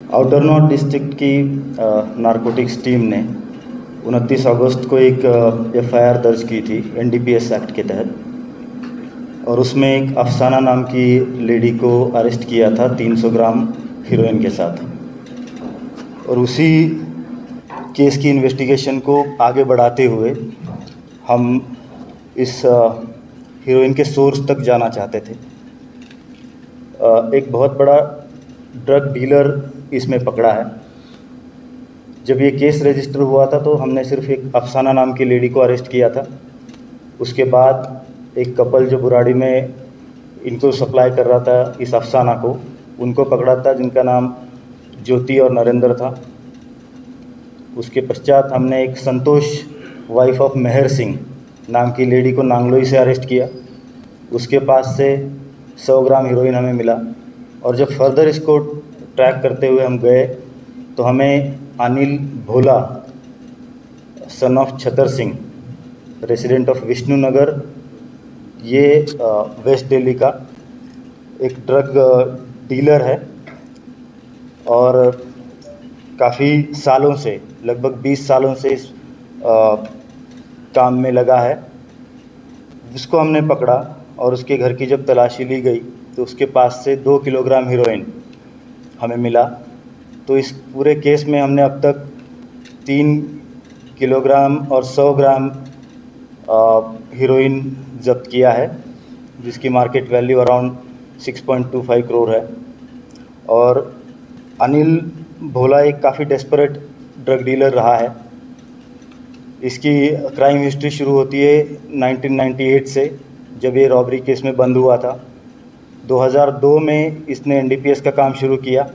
Outer north district की narcotics team ने 29 अगस्त को एक एफआईआर दर्ज की थी एनडीपीएस एक्ट के तहत, और उसमें एक अफसाना नाम की लेडी को अरेस्ट किया था 300 ग्राम हीरोइन के साथ। और उसी केस की इन्वेस्टिगेशन को आगे बढ़ाते हुए हम इस हीरोइन के सोर्स तक जाना चाहते थे। एक बहुत बड़ा ड्रग डीलर इसमें पकड़ा है। जब ये केस रजिस्टर हुआ था तो हमने सिर्फ एक अफसाना नाम की लेडी को अरेस्ट किया था। उसके बाद एक कपल जो बुराड़ी में इनको सप्लाई कर रहा था इस अफसाना को, उनको पकड़ा था, जिनका नाम ज्योति और नरेंद्र था। उसके पश्चात हमने एक संतोष वाइफ ऑफ मेहर सिंह नाम की लेडी को नांगलोई से अरेस्ट किया। उसके पास से 100 ग्राम हीरोइन हमें मिला, और जब फर्दर इसको ट्रैक करते हुए हम गए तो हमें Anil Bhola son of Chhatar Singh, resident of Vishnu Nagar, ये वेस्ट दिल्ली का एक ड्रग डीलर है और काफ़ी सालों से, लगभग 20 सालों से इस काम में लगा है। जिसको हमने पकड़ा और उसके घर की जब तलाशी ली गई तो उसके पास से 2 किलोग्राम हीरोइन हमें मिला। तो इस पूरे केस में हमने अब तक 3 किलोग्राम और 100 ग्राम हीरोइन जब्त किया है, जिसकी मार्केट वैल्यू अराउंड 6.25 करोड़ है। और अनिल भोला एक काफ़ी डेस्परेट ड्रग डीलर रहा है। इसकी क्राइम हिस्ट्री शुरू होती है 1998 से, जब ये रॉबरी केस में बंद हुआ था। 2002 में इसने एनडीपीएस का काम शुरू किया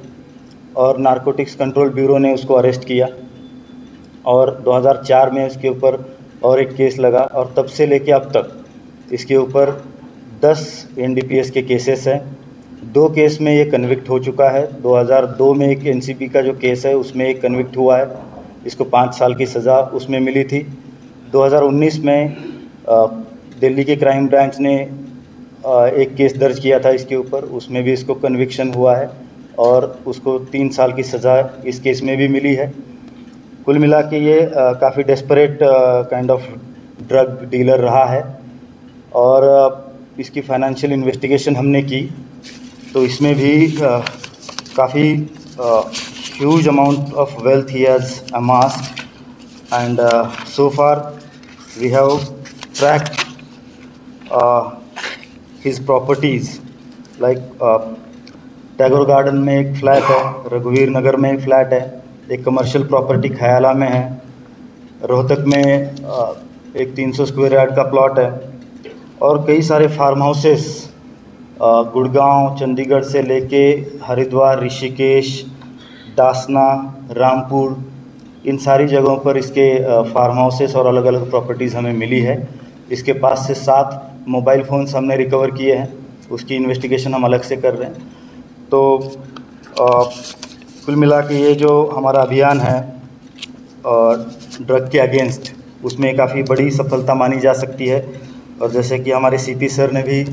और नारकोटिक्स कंट्रोल ब्यूरो ने उसको अरेस्ट किया, और 2004 में इसके ऊपर और एक केस लगा, और तब से लेके अब तक इसके ऊपर 10 एनडीपीएस के केसेस हैं। 2 केस में ये कन्विक्ट हो चुका है। 2002 में एक एनसीपी का जो केस है उसमें एक कन्विक्ट हुआ है, इसको 5 साल की सज़ा उसमें मिली थी। 2019 में दिल्ली के क्राइम ब्रांच ने एक केस दर्ज किया था इसके ऊपर, उसमें भी इसको कन्विक्शन हुआ है और उसको 3 साल की सज़ा इस केस में भी मिली है। कुल मिला के ये काफ़ी desperate kind of drug dealer रहा है। और इसकी फाइनेंशियल इन्वेस्टिगेशन हमने की तो इसमें भी काफ़ी huge amount of wealth he has amassed, and so far we have tracked his properties like Tagore garden में एक फ़्लैट है, रघुवीर नगर में एक फ़्लैट है, एक कमर्शियल प्रॉपर्टी खयाला में है, रोहतक में एक 300 स्क्वायर यार्ड का प्लॉट है, और कई सारे फार्म हाउसेस गुड़गांव, चंडीगढ़ से लेके हरिद्वार, ऋषिकेश, दासना, रामपुर, इन सारी जगहों पर इसके फार्म हाउसेस और अलग अलग प्रॉपर्टीज़ हमें मिली है। इसके पास से 7 मोबाइल फ़ोन्स हमने रिकवर किए हैं, उसकी इन्वेस्टिगेशन हम अलग से कर रहे हैं। तो कुल मिला के ये जो हमारा अभियान है ड्रग के अगेंस्ट, उसमें काफ़ी बड़ी सफलता मानी जा सकती है। और जैसे कि हमारे सीपी सर ने भी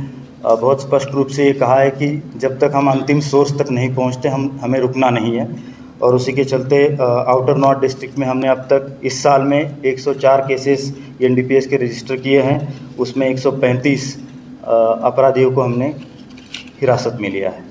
बहुत स्पष्ट रूप से ये कहा है कि जब तक हम अंतिम सोर्स तक नहीं पहुंचते हमें रुकना नहीं है। और उसी के चलते आउटर नॉर्थ डिस्ट्रिक्ट में हमने अब तक इस साल में 104 केसेस एनडीपीएस के रजिस्टर किए हैं, उसमें 135 अपराधियों को हमने हिरासत में लिया है।